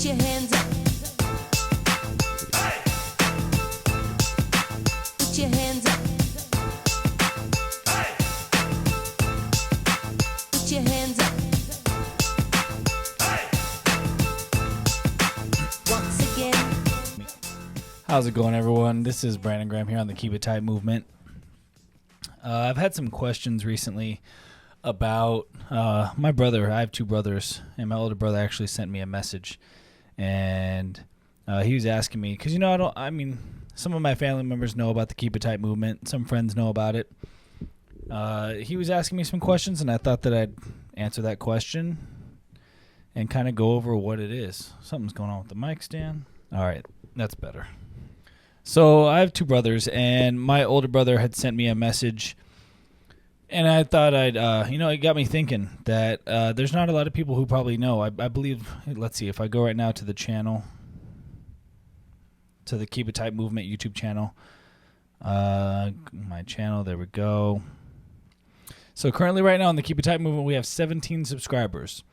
Put your hands up. Hey. Put your hands up. Hey. Put your hands up. Hey. Once again. How's it going, everyone? This is Brandon Graham here on the Keep It Tight movement. I've had some questions recently about my brother. I have two brothers, and my older brother actually sent me a message, and he was asking me, because, some of my family members know about the Keep It Tight movement. Some friends know about it. He was asking me some questions, and I thought that I'd answer that question and kind of go over what it is. Something's going on with the mic stand. All right, that's better. So I have two brothers, and my older brother had sent me a message, and I thought it got me thinking that there's not a lot of people who probably know. I believe, let's see, if I go right now to the channel, to the Keep It Tight Movement YouTube channel, my channel, there we go. So currently right now on the Keep It Tight Movement, we have 17 subscribers.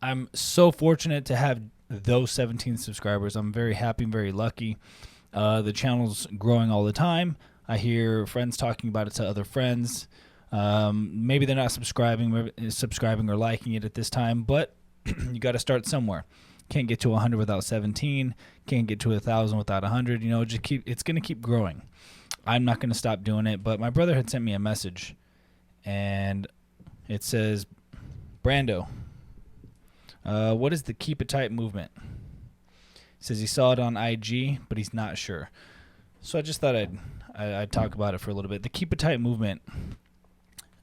I'm so fortunate to have those 17 subscribers. I'm very happy and very lucky. The channel's growing all the time. I hear friends talking about it to other friends. Maybe they're not subscribing or liking it at this time, but you got to start somewhere. Can't get to 100 without 17. Can't get to 1,000 without 100. It's going to keep growing. I'm not going to stop doing it, but my brother had sent me a message, and it says, Brando, what is the Keep It Tight movement? He says he saw it on IG, but he's not sure. So I just thought I'd talk about it for a little bit. The Keep It Tight movement,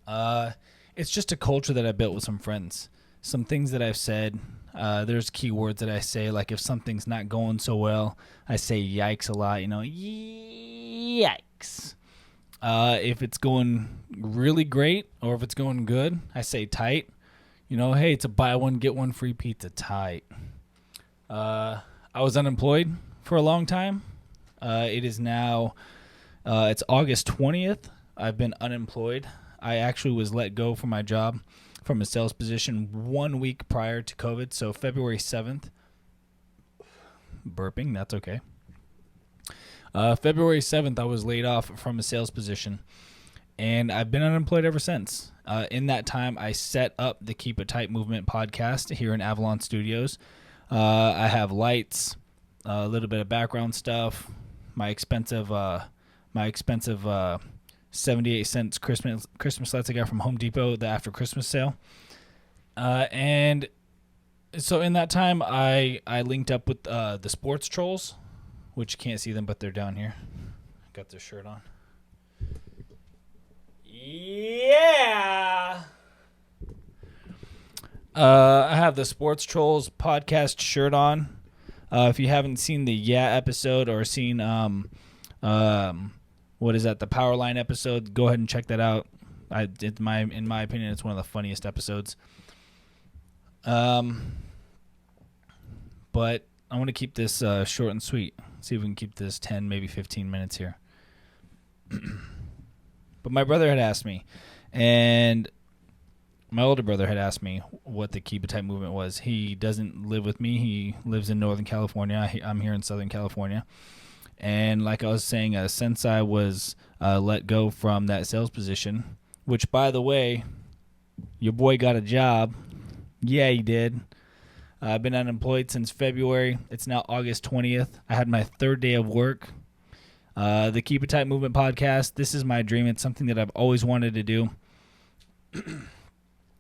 it's just a culture that I built with some friends. Some things that I've said, there's keywords that I say, like if something's not going so well, I say yikes a lot, yikes. If it's going really great or if it's going good, I say tight. Hey, it's a buy one, get one free pizza, tight. I was unemployed for a long time. It is now, it's August 20th. I've been unemployed. I actually was let go from my job from a sales position 1 week prior to COVID. So February 7th, burping, that's okay. February 7th, I was laid off from a sales position, and I've been unemployed ever since. In that time, I set up the Keep It Tight Movement podcast here in Avalon Studios. I have lights, a little bit of background stuff, my expensive 78 cents Christmas lights I got from Home Depot, the after Christmas sale. And so in that time, I linked up with the sports trolls, which you can't see them, but they're down here. Got their shirt on. Yeah. I have the Sports Trolls podcast shirt on. If you haven't seen the episode or seen what is that, the Powerline episode, go ahead and check that out. In my opinion, it's one of the funniest episodes. But I want to keep this short and sweet. See if we can keep this 10, maybe 15 minutes here. But my brother had asked me, and my older brother had asked me what the Keep It Tight movement was. He doesn't live with me. He lives in Northern California. I'm here in Southern California. And like I was saying, since I was let go from that sales position, which, by the way, your boy got a job. Yeah, he did. I've been unemployed since February. It's now August 20th. I had my third day of work. The Keep It Tight Movement podcast, this is my dream. It's something that I've always wanted to do.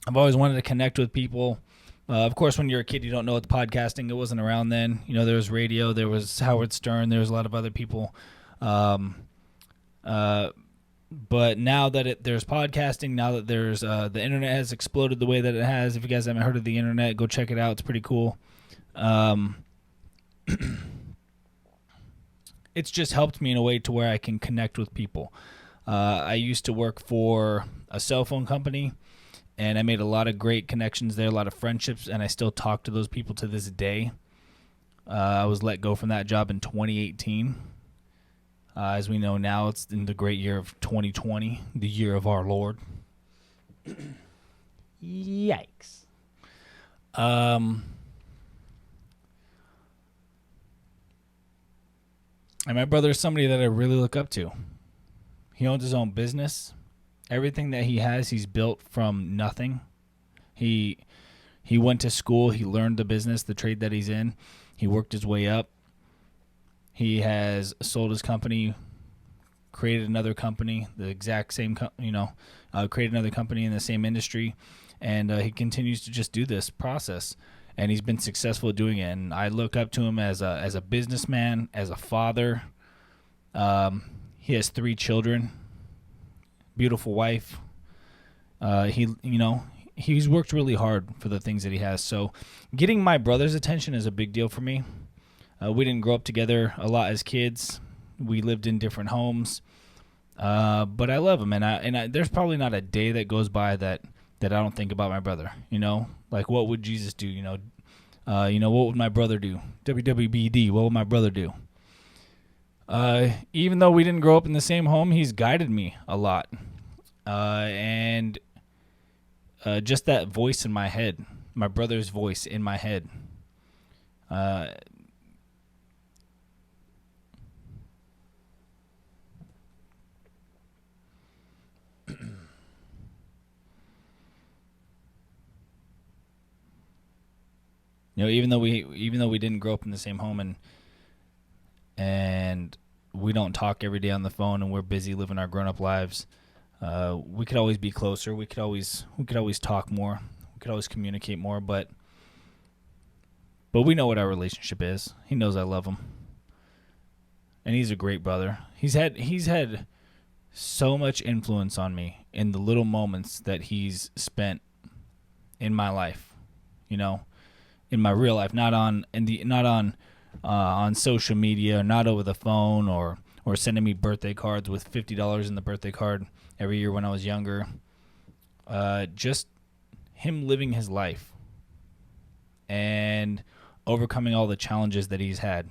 I've always wanted to connect with people. Of course, when you're a kid, you don't know what the podcasting, it wasn't around then. There was radio, there was Howard Stern, there was a lot of other people. But now that there's podcasting, now that there's the internet has exploded the way that it has. If you guys haven't heard of the internet, go check it out. It's pretty cool. It's just helped me in a way to where I can connect with people. I used to work for a cell phone company, and I made a lot of great connections there, a lot of friendships, and I still talk to those people to this day. I was let go from that job in 2018. As we know now, it's in the great year of 2020, the year of our Lord. Yikes. And my brother is somebody that I really look up to. He owns his own business. Everything that he has, he's built from nothing. He went to school. He learned the business, the trade that he's in. He worked his way up. He has sold his company, created another company, the exact same, created another company in the same industry, and he continues to just do this process, and he's been successful at doing it. And I look up to him as a businessman, as a father. He has 3 children, beautiful wife. He's worked really hard for the things that he has. So getting my brother's attention is a big deal for me. We didn't grow up together a lot as kids. We lived in different homes. But I love him, and I there's probably not a day that goes by that I don't think about my brother. Like what would Jesus do? What would my brother do? WWBD, what would my brother do? Even though we didn't grow up in the same home, he's guided me a lot. And just that voice in my head, my brother's voice in my head. Even though we didn't grow up in the same home and we don't talk every day on the phone and we're busy living our grown-up lives, we could always be closer. We could always talk more. We could always communicate more. But we know what our relationship is. He knows I love him, and he's a great brother. He's had so much influence on me in the little moments that he's spent in my life. In my real life, not on social media, not over the phone, or sending me birthday cards with $50 in the birthday card every year when I was younger. Just him living his life and overcoming all the challenges that he's had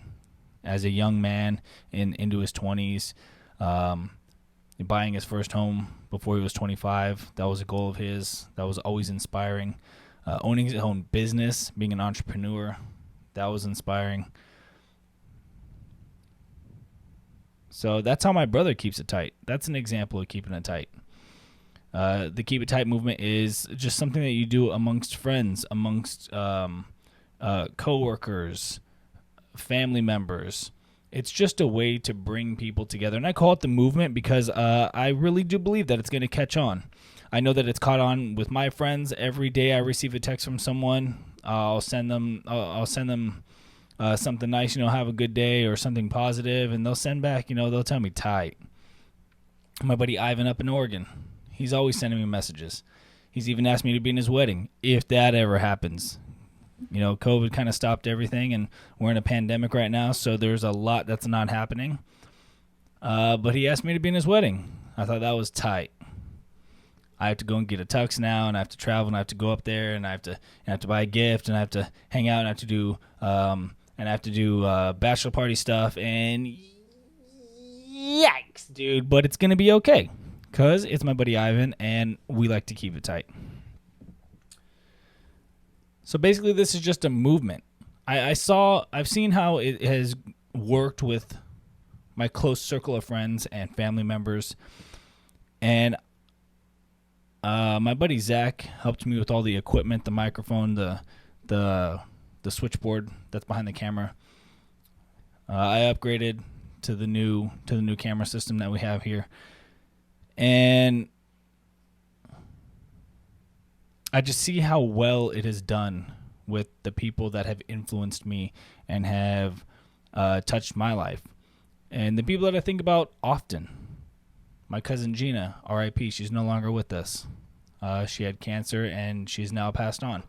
as a young man into his 20s, buying his first home before he was 25. That was a goal of his. That was always inspiring. Owning his own business, being an entrepreneur, that was inspiring. So that's how my brother keeps it tight. That's an example of keeping it tight. The Keep It Tight movement is just something that you do amongst friends, amongst coworkers, family members. It's just a way to bring people together. And I call it the movement because I really do believe that it's going to catch on. I know that it's caught on with my friends. Every day I receive a text from someone, I'll send them something nice, have a good day, or something positive, and they'll send back, they'll tell me tight. My buddy Ivan up in Oregon, he's always sending me messages. He's even asked me to be in his wedding, if that ever happens. COVID kind of stopped everything, and we're in a pandemic right now, so there's a lot that's not happening. But he asked me to be in his wedding. I thought that was tight. I have to go and get a tux now, and I have to travel, and I have to go up there, and I have to buy a gift, and I have to hang out, and I have to do bachelor party stuff, and yikes, dude! But it's gonna be okay, cause it's my buddy Ivan, and we like to keep it tight. So basically, this is just a movement. I've seen how it has worked with my close circle of friends and family members, and my buddy Zach helped me with all the equipment, the microphone, the switchboard that's behind the camera. I upgraded to the new camera system that we have here, and I just see how well it has done with the people that have influenced me and have touched my life, and the people that I think about often. My cousin Gina, R.I.P., she's no longer with us. She had cancer, and she's now passed on.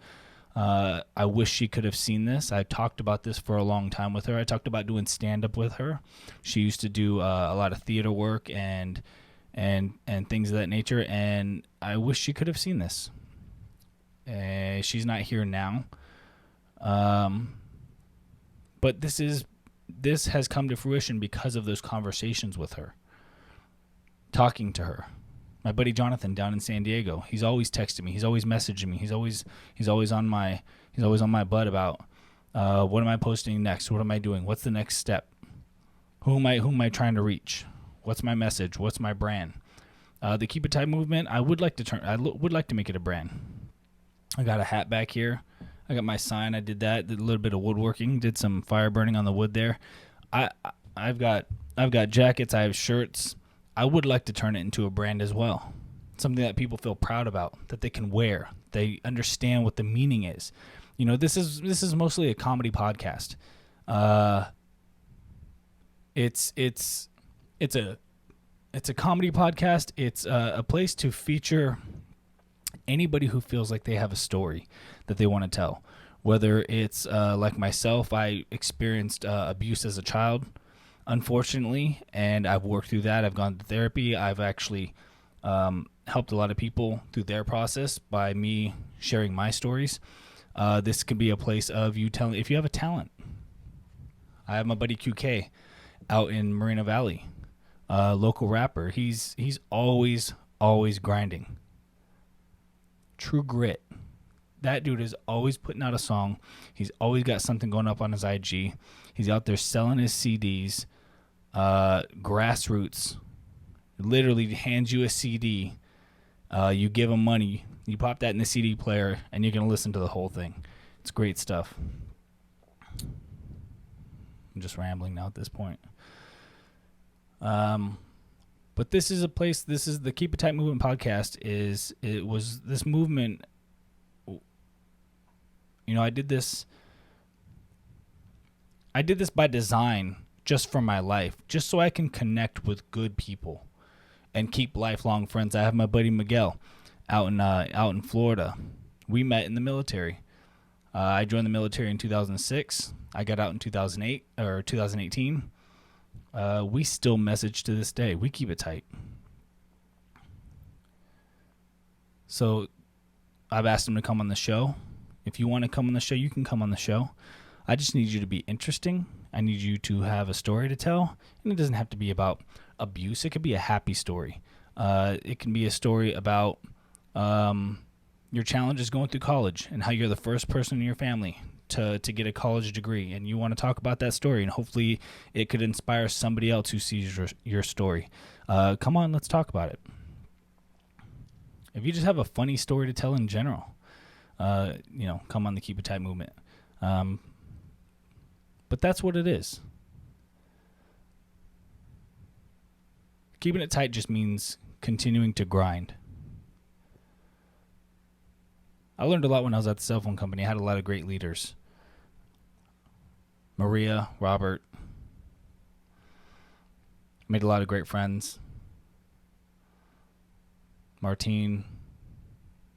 I wish she could have seen this. I talked about this for a long time with her. I talked about doing stand-up with her. She used to do a lot of theater work and things of that nature, and I wish she could have seen this. She's not here now. But this has come to fruition because of those conversations with her. Talking to her. My buddy Jonathan down in San Diego, he's always texting me, he's always messaging me, he's always on my butt about what am I posting next, what am I doing, what's the next step, Who am I trying to reach? What's my message? What's my brand? The Keep It Tight movement, I would like to make it a brand. I got a hat back here. I got my sign. I did that. Did a little bit of woodworking. Did some fire burning on the wood there. I've got jackets. I have shirts. I would like to turn it into a brand as well. Something that people feel proud about, that they can wear. They understand what the meaning is. You know, this is mostly a comedy podcast. It's a comedy podcast. It's a place to feature anybody who feels like they have a story that they want to tell. Whether it's like myself, I experienced abuse as a child, unfortunately, and I've worked through that. I've gone to therapy. I've actually helped a lot of people through their process by me sharing my stories. This could be a place of you telling, if you have a talent. I have my buddy QK out in Moreno Valley, local rapper. He's always grinding. True grit. That dude is always putting out a song. He's always got something going up on his IG. He's out there selling his CDs. Grassroots. Literally hands you a CD. You give him money. You pop that in the CD player, and you're going to listen to the whole thing. It's great stuff. I'm just rambling now at this point. But this is a place, this is the Keep It Tight Movement Podcast. This movement, you know, I did this by design just for my life, just so I can connect with good people and keep lifelong friends. I have my buddy Miguel out in Florida. We met in the military. I joined the military in 2006. I got out in 2008 or 2018. We still message to this day. We keep it tight. So I've asked him to come on the show. If you want to come on the show, you can come on the show. I just need you to be interesting. I need you to have a story to tell. And it doesn't have to be about abuse. It could be a happy story. It can be a story about your challenges going through college and how you're the first person in your family to get a college degree, and you want to talk about that story, and hopefully it could inspire somebody else who sees your story. Come on, let's talk about it. If you just have a funny story to tell in general, come on the Keep It Tight movement. But that's what it is. Keeping it tight just means continuing to grind. I learned a lot when I was at the cell phone company. I had a lot of great leaders. Maria, Robert. Made a lot of great friends. Martine,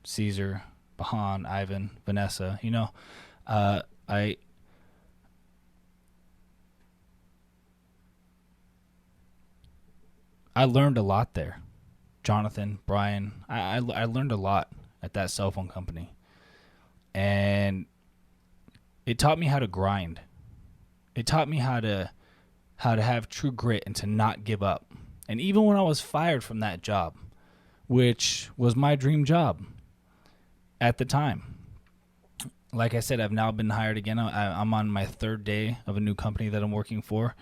Caesar, Bahan, Ivan, Vanessa. You know, I learned a lot there. Jonathan, Brian. I learned a lot at that cell phone company. And it taught me how to grind. It taught me how to have true grit and to not give up. And even when I was fired from that job, which was my dream job at the time, like I said, I've now been hired again. I'm on my third day of a new company that I'm working for,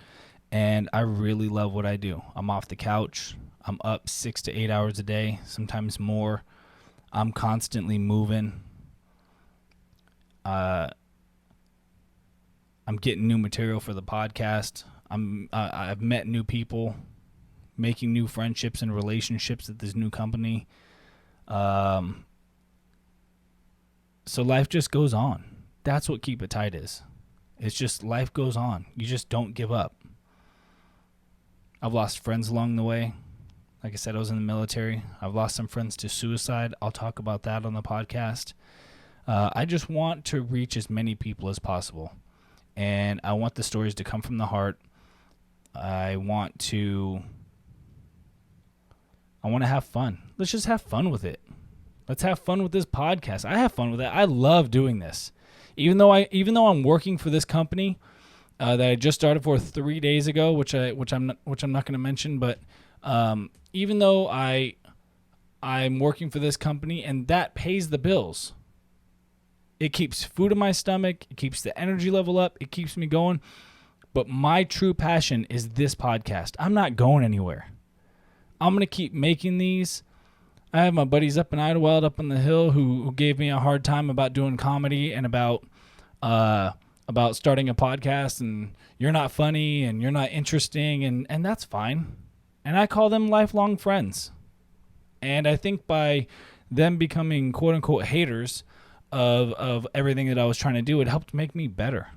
and I really love what I do. I'm off the couch. I'm up 6 to 8 hours a day, sometimes more. I'm constantly moving. I'm getting new material for the podcast. I've met new people, making new friendships and relationships at this new company. So life just goes on. That's what Keep It Tight is. It's just life goes on. You just don't give up. I've lost friends along the way. Like I said, I was in the military. I've lost some friends to suicide. I'll talk about that on the podcast. I just want to reach as many people as possible. And I want the stories to come from the heart. I want to have fun. Let's just have fun with it. Let's have fun with this podcast. I have fun with it. I love doing this. Even though I'm working for this company that I just started for 3 days ago, which I'm not going to mention, but even though I'm working for this company and that pays the bills, it keeps food in my stomach, it keeps the energy level up, it keeps me going. But my true passion is this podcast. I'm not going anywhere. I'm going to keep making these. I have my buddies up in Idlewild, up on the hill, who gave me a hard time about doing comedy and about starting a podcast, and you're not funny and you're not interesting, and that's fine. And I call them lifelong friends. And I think by them becoming quote-unquote haters of everything that I was trying to do, it helped make me better.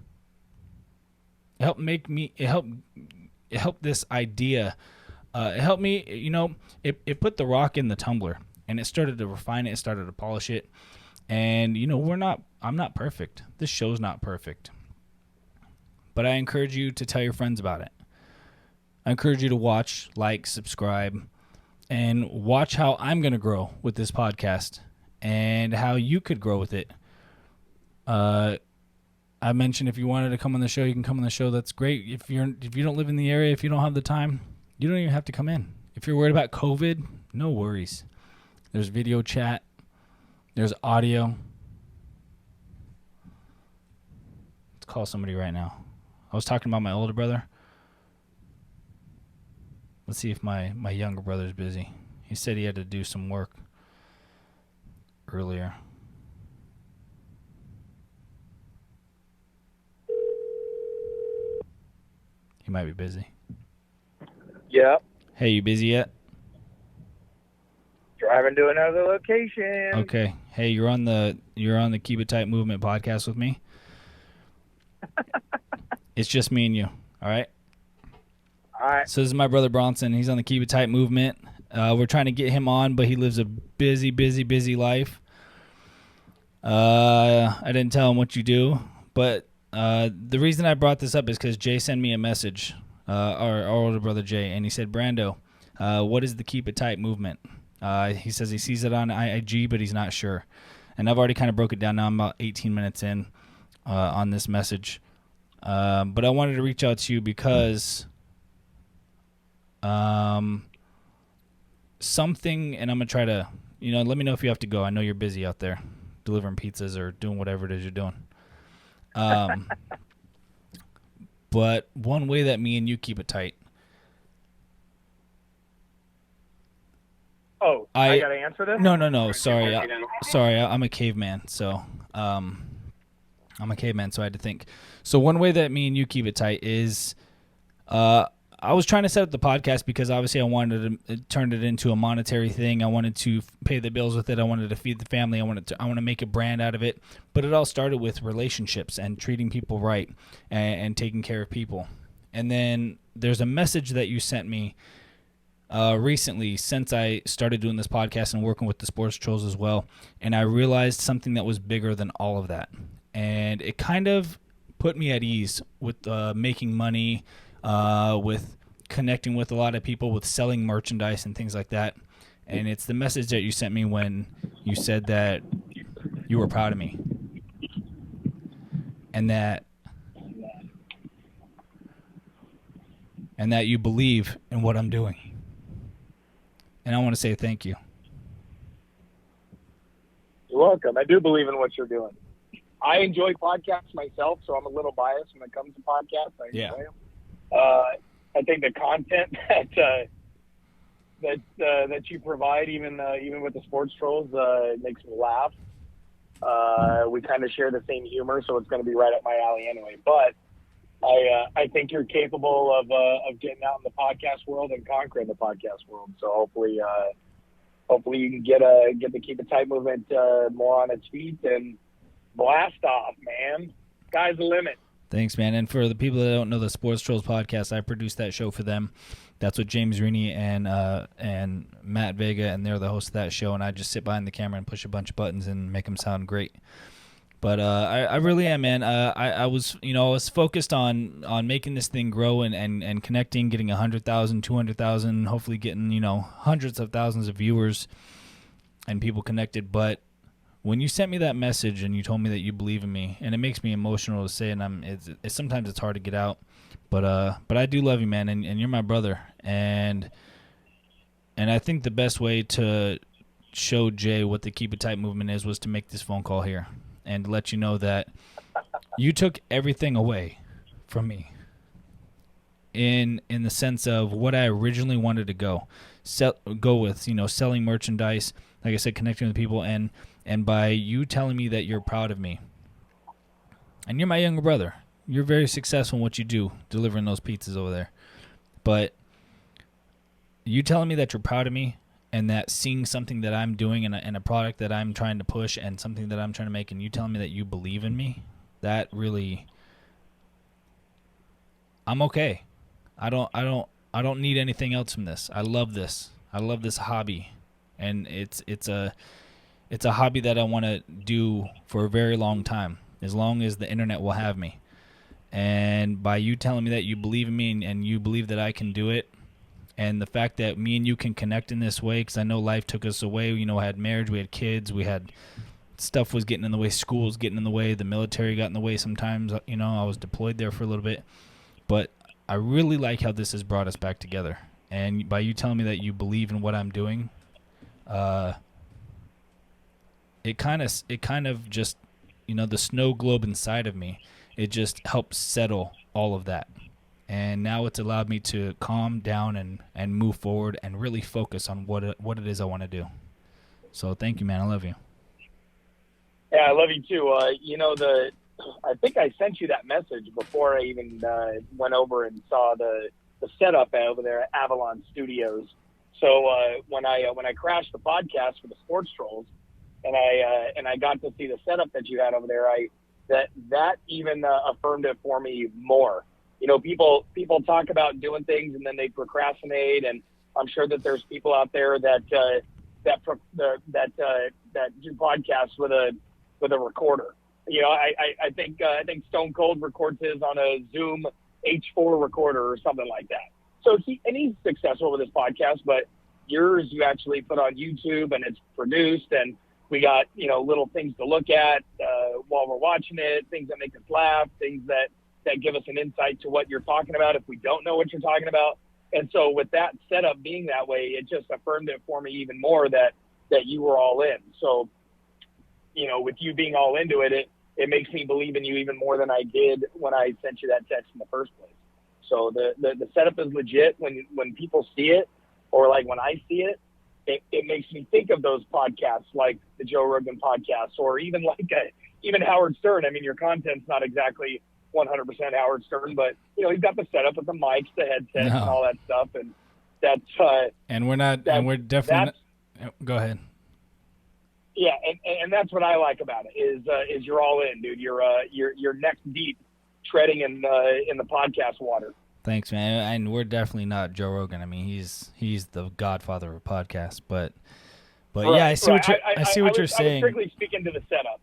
It helped this idea. It helped me, it put the rock in the tumbler, and it started to refine it. It started to polish it. And, I'm not perfect. This show's not perfect. But I encourage you to tell your friends about it. I encourage you to watch, like, subscribe, and watch how I'm going to grow with this podcast and how you could grow with it. I mentioned if you wanted to come on the show, you can come on the show. That's great. If you don't live in the area, if you don't have the time, you don't even have to come in. If you're worried about COVID, no worries. There's video chat. There's audio. Let's call somebody right now. I was talking about my older brother. Let's see if my younger brother's busy. He said he had to do some work earlier. He might be busy. Yeah. Hey, you busy yet? Driving to another location. Okay. Hey, you're on the Keep It Tight Movement podcast with me. It's just me and you. All right. All right. So this is my brother Bronson. He's on the Keep It Tight Movement. We're trying to get him on, but he lives a busy life. I didn't tell him what you do, but the reason I brought this up is because Jay sent me a message, our older brother Jay, and he said, Brando, what is the Keep It Tight Movement? He says he sees it on IG, but he's not sure. And I've already kind of broke it down now. I'm about 18 minutes in on this message. But I wanted to reach out to you because something, and I'm going to try to, let me know if you have to go. I know you're busy out there delivering pizzas or doing whatever it is you're doing. But one way that me and you keep it tight. Oh, I got to answer this? No. Sorry. I'm a caveman. So, I had to think. So one way that me and you keep it tight is, I was trying to set up the podcast because obviously I wanted to turn it into a monetary thing. I wanted to pay the bills with it. I wanted to feed the family. I want to make a brand out of it. But it all started with relationships and treating people right and taking care of people. And then there's a message that you sent me recently since I started doing this podcast and working with the Sports Trolls as well. And I realized something that was bigger than all of that. And it kind of put me at ease with making money, with connecting with a lot of people, with selling merchandise and things like that. And it's the message that you sent me when you said that you were proud of me and that you believe in what I'm doing. And I want to say thank you. You're welcome. I do believe in what you're doing. I enjoy podcasts myself, so I'm a little biased when it comes to podcasts. I enjoy them. I think the content that you provide, even with the Sports Trolls, makes me laugh. We kind of share the same humor, so it's going to be right up my alley anyway. But I think you're capable of getting out in the podcast world and conquering the podcast world. So hopefully you can get the Keep It Tight movement more on its feet and blast off, man. Sky's the limit. Thanks, man. And for the people that don't know the Sports Trolls podcast, I produced that show for them. That's with James Rini and Matt Vega, and they're the hosts of that show. And I just sit behind the camera and push a bunch of buttons and make them sound great. But I really am, man. I was focused on making this thing grow and connecting, getting 100,000, 200,000, hopefully getting hundreds of thousands of viewers and people connected. But when you sent me that message and you told me that you believe in me, and it makes me emotional to say, and sometimes it's hard to get out, but I do love you, man, and you're my brother, and I think the best way to show Jay what the Keep It Tight movement is was to make this phone call here and let you know that you took everything away from me. in the sense of what I originally wanted to go with, selling merchandise, like I said, connecting with people, and by you telling me that you're proud of me. And you're my younger brother. You're very successful in what you do, delivering those pizzas over there. But you telling me that you're proud of me, and that seeing something that I'm doing and a product that I'm trying to push and something that I'm trying to make, and you telling me that you believe in me, that really, I'm okay. I don't need anything else from this. I love this. I love this hobby, and it's a hobby that I want to do for a very long time, as long as the internet will have me. And by you telling me that you believe in me and you believe that I can do it, and the fact that me and you can connect in this way, because I know life took us away. I had marriage, we had kids, we had stuff was getting in the way, school was getting in the way, the military got in the way sometimes. I was deployed there for a little bit. But I really like how this has brought us back together. And by you telling me that you believe in what I'm doing, it kind of just, the snow globe inside of me, it just helps settle all of that. And now it's allowed me to calm down and move forward and really focus on what it is I want to do. So thank you, man. I love you. Yeah, I love you too. I think I sent you that message before I even went over and saw the setup over there at Avalon Studios. So when I crashed the podcast for the Sports Trolls, and I got to see the setup that you had over there, that even affirmed it for me more. People talk about doing things and then they procrastinate, and I'm sure that there's people out there that do podcasts with a recorder. I think Stone Cold records his on a Zoom H4 recorder or something like that. So he's successful with his podcast, but yours you actually put on YouTube and it's produced, and we got little things to look at while we're watching it, things that make us laugh, things that give us an insight to what you're talking about if we don't know what you're talking about. And so with that setup being that way, it just affirmed it for me even more that you were all in. So, with you being all into it, it makes me believe in you even more than I did when I sent you that text in the first place. So the setup is legit. When people see it, or like when I see it, it makes me think of those podcasts like the Joe Rogan podcast, or even even Howard Stern. I mean, your content's not exactly 100% Howard Stern, but he's got the setup with the mics, the headsets, and all that stuff, and that's and we're not, and we're definitely not, go ahead. Yeah, and that's what I like about it is you're all in, dude. You're neck deep, treading in the podcast water. Thanks, man. And we're definitely not Joe Rogan. I mean, he's the godfather of podcasts, but right, yeah, I see what you're saying. I was strictly speaking to the setup.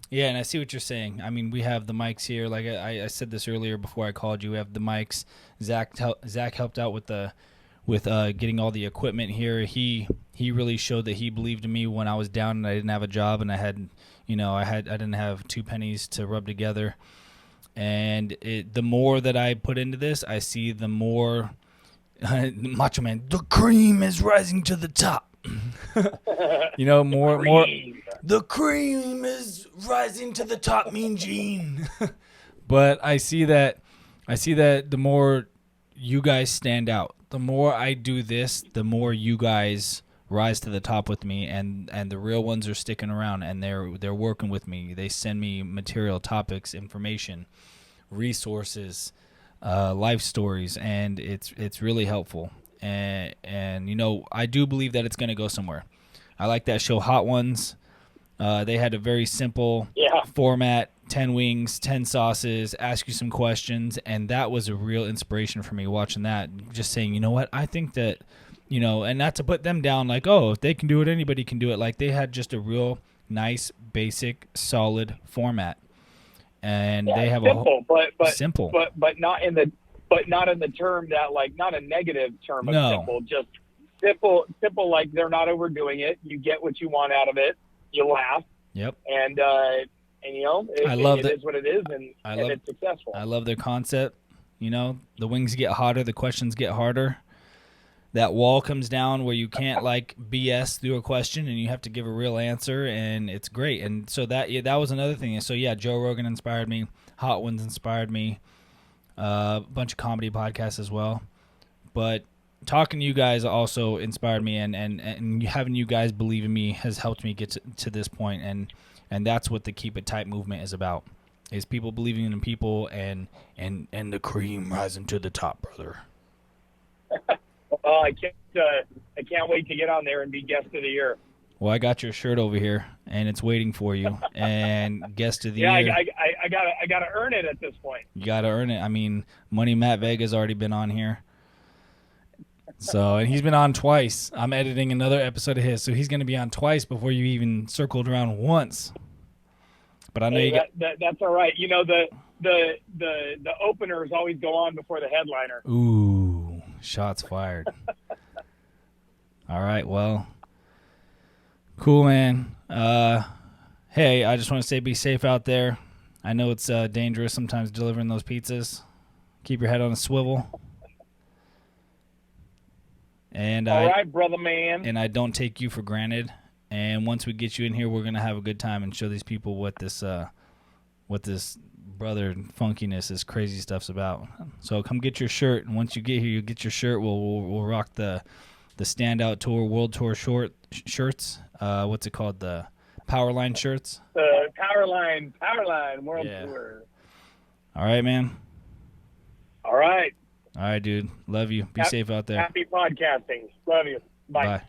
Yeah, and I see what you're saying. I mean, we have the mics here. Like I said this earlier before I called you. We have the mics. Zach helped out with getting all the equipment here. He really showed that he believed in me when I was down and I didn't have a job and I didn't have 2 pennies to rub together. And the more that I put into this, I see the more Macho Man, the cream is rising to the top. more. The cream is rising to the top, Mean Gene. But I see that the more you guys stand out, the more I do this, the more you guys rise to the top with me, and the real ones are sticking around and they're working with me. They send me material, topics, information, resources, life stories, and it's really helpful. And I do believe that it's going to go somewhere. I like that show Hot Ones. They had a very simple format, 10 wings, 10 sauces, ask you some questions, and that was a real inspiration for me watching that. Just saying, you know what, I think that, and not to put them down like, oh, if they can do it, anybody can do it. Like, they had just a real nice, basic, solid format. And they have simple, but not in the term that, like, not a negative term of simple, just simple, like they're not overdoing it. You get what you want out of it. You laugh. Yep. And it is what it is, and it's successful. I love their concept. The wings get hotter, the questions get harder. That wall comes down where you can't like BS through a question, and you have to give a real answer, and it's great. And so that was another thing. So yeah, Joe Rogan inspired me. Hot Ones inspired me. a bunch of comedy podcasts as well. But talking to you guys also inspired me, and having you guys believe in me has helped me get to this point, and that's what the Keep It Tight movement is about, is people believing in people and the cream rising to the top, brother. Well, I can't wait to get on there and be guest of the year. Well, I got your shirt over here, and it's waiting for you. And guest of the Yeah, year. I gotta earn it at this point. You got to earn it. I mean, Money Matt Vega's already been on here. So, and he's been on twice. I'm editing another episode of his, so he's going to be on twice before you even circled around once. But I know you got... That's all right. You know, the openers always go on before the headliner. Ooh, shots fired. All right, well... Cool, man. Hey, I just want to say be safe out there. I know it's dangerous sometimes delivering those pizzas. Keep your head on a swivel. And All right, brother man. And I don't take you for granted. And once we get you in here, we're going to have a good time and show these people what this brother funkiness, this crazy stuff's about. So come get your shirt, and once you get here, you get your shirt. We'll rock the Standout Tour World Tour shirts. What's it called? The Powerline shirts. The Powerline World Tour. All right, man. All right. All right, dude. Love you. Be safe out there. Happy podcasting. Love you. Bye.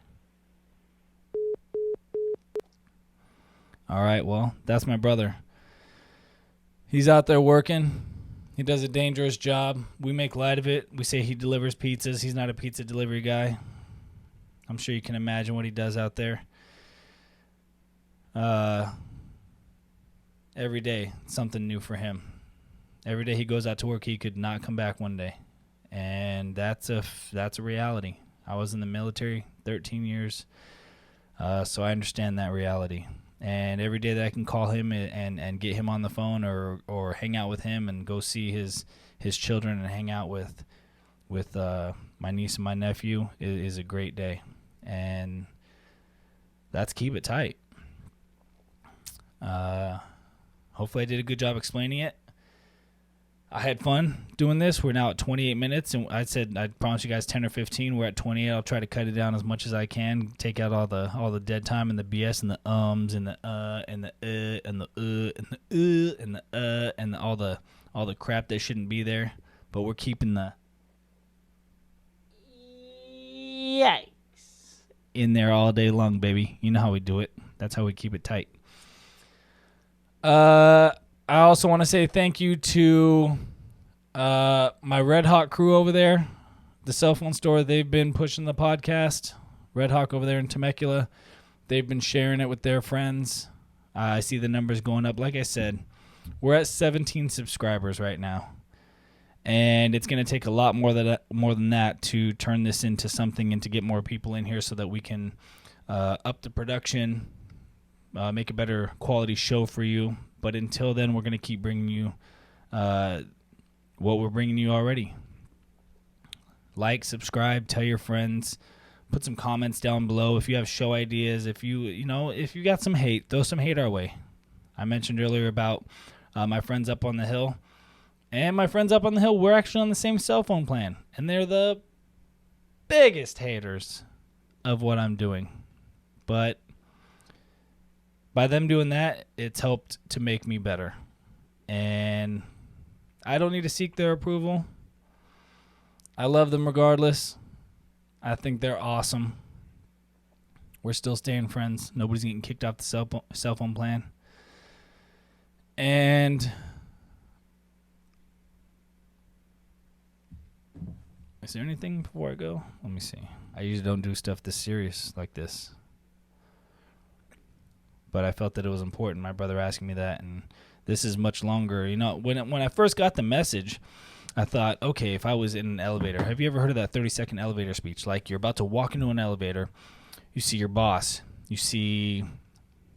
All right, well, that's my brother. He's out there working. He does a dangerous job. We make light of it. We say he delivers pizzas. He's not a pizza delivery guy. I'm sure you can imagine what he does out there. Every day, something new for him. Every day he goes out to work, he could not come back one day. And that's a reality. I was in the military 13 years, so I understand that reality. And every day that I can call him and get him on the phone or hang out with him and go see his children and hang out with my niece and my nephew is a great day. And that's Keep It Tight. Hopefully I did a good job explaining it. I had fun doing this. We're now at 28 minutes, and I said I'd promise you guys 10 or 15. We're at 28. I'll try to cut it down as much as I can. Take out all the dead time and the BS and the ums and the and the and the and the and the and all the crap that shouldn't be there. But we're keeping the yikes in there all day long, baby. You know how we do it. That's how we keep it tight. I also want to say thank you to my Red Hawk crew over there, the cell phone store. They've been pushing the podcast. Red Hawk over there in Temecula. They've been sharing it with their friends. I see the numbers going up. Like I said, we're at 17 subscribers right now. And it's going to take a lot more than that to turn this into something and to get more people in here so that we can up the production, make a better quality show for you. But until then, we're going to keep bringing you what we're bringing you already. Like, subscribe, tell your friends, put some comments down below. If you have show ideas, if you got some hate, throw some hate our way. I mentioned earlier about my friends up on the hill. And my friends up on the hill, we're actually on the same cell phone plan. And they're the biggest haters of what I'm doing. But by them doing that, it's helped to make me better. And I don't need to seek their approval. I love them regardless. I think they're awesome. We're still staying friends. Nobody's getting kicked off the cell phone plan. And is there anything before I go? Let me see. I usually don't do stuff this serious like this. But I felt that it was important. My brother asking me that, and this is much longer. You know, when I first got the message, I thought, okay, if I was in an elevator, have you ever heard of that 30-second elevator speech? Like you're about to walk into an elevator, you see your boss, you see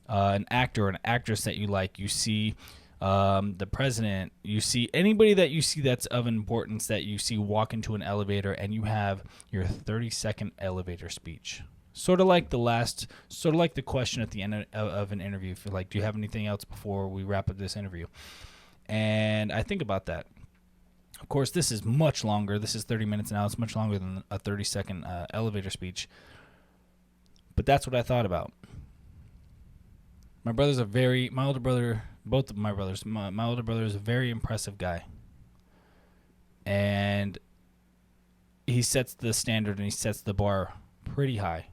an actor or an actress that you like, you see the president, you see anybody that you see that's of importance that you see walk into an elevator, and you have your 30-second elevator speech. Sort of like the question at the end of an interview. For like, do you have anything else before we wrap up this interview? And I think about that. Of course, this is much longer. This is 30 minutes now. It's much longer than a 30-second elevator speech. But that's what I thought about. My older brother, both of my brothers, my older brother is a very impressive guy. And he sets the standard and he sets the bar pretty high.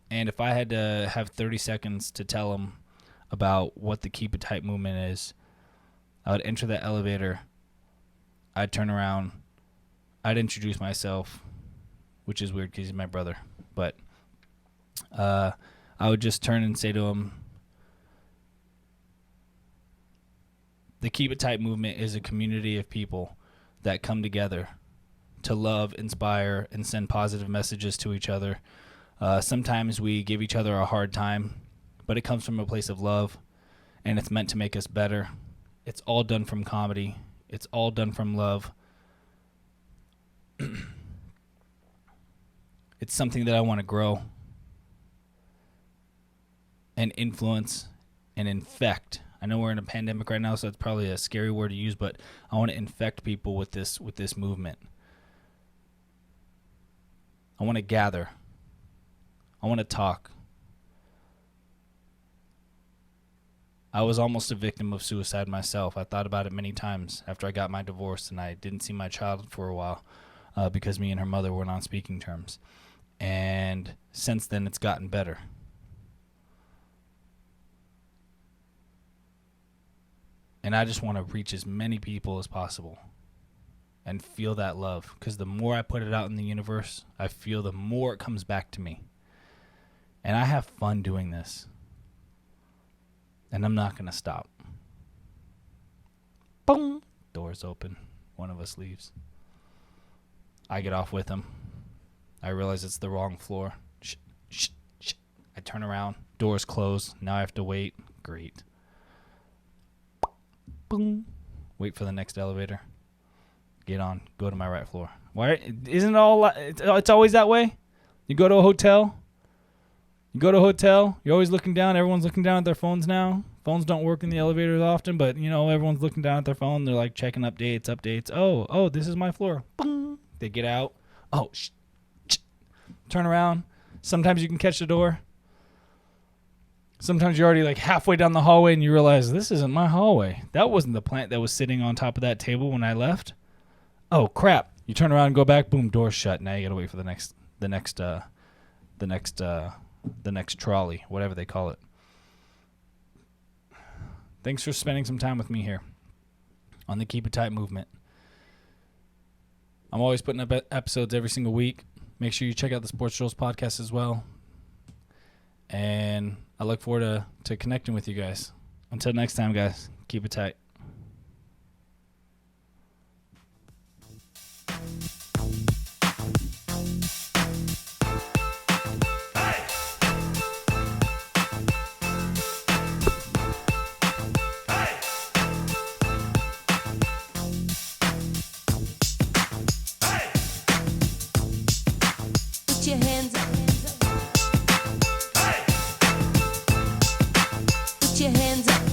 And if I had to have 30 seconds to tell him about what the Keep It Tight movement is, I would enter the elevator, I'd turn around, I'd introduce myself, which is weird because he's my brother, but I would just turn and say to him, the Keep It Tight movement is a community of people that come together to love, inspire, and send positive messages to each other. Sometimes we give each other a hard time, but it comes from a place of love, and it's meant to make us better. It's all done from comedy. It's all done from love. It's something that I want to grow and influence and infect. I know we're in a pandemic right now, so it's probably a scary word to use, but I want to infect people with this movement. I want to gather. I want to talk. I was almost a victim of suicide myself. I thought about it many times after I got my divorce, and I didn't see my child for a while because me and her mother weren't on speaking terms. And since then, it's gotten better. And I just want to reach as many people as possible and feel that love, because the more I put it out in the universe, I feel the more it comes back to me. And I have fun doing this. And I'm not going to stop. Boom! Doors open. One of us leaves. I get off with him. I realize it's the wrong floor. Shh, shh, shh. I turn around. Doors close. Now I have to wait. Great. Boom. Wait for the next elevator. Get on. Go to my right floor. Why? Isn't it all? It's always that way? You go to a hotel. You're always looking down. Everyone's looking down at their phones now. Phones don't work in the elevators often, but, everyone's looking down at their phone. They're, like, checking updates. Oh, this is my floor. Boom. They get out. Oh, shh. Turn around. Sometimes you can catch the door. Sometimes you're already, like, halfway down the hallway, and you realize, this isn't my hallway. That wasn't the plant that was sitting on top of that table when I left. Oh, crap. You turn around and go back. Boom, door's shut. Now you got to wait for the next trolley, whatever they call it. Thanks for spending some time with me here on the Keep It Tight movement. I'm always putting up episodes every single week. Make sure you check out the Sports Trolls podcast as well. And I look forward to connecting with you guys. Until next time, guys, keep it tight. Put your hands up. Put your hands up.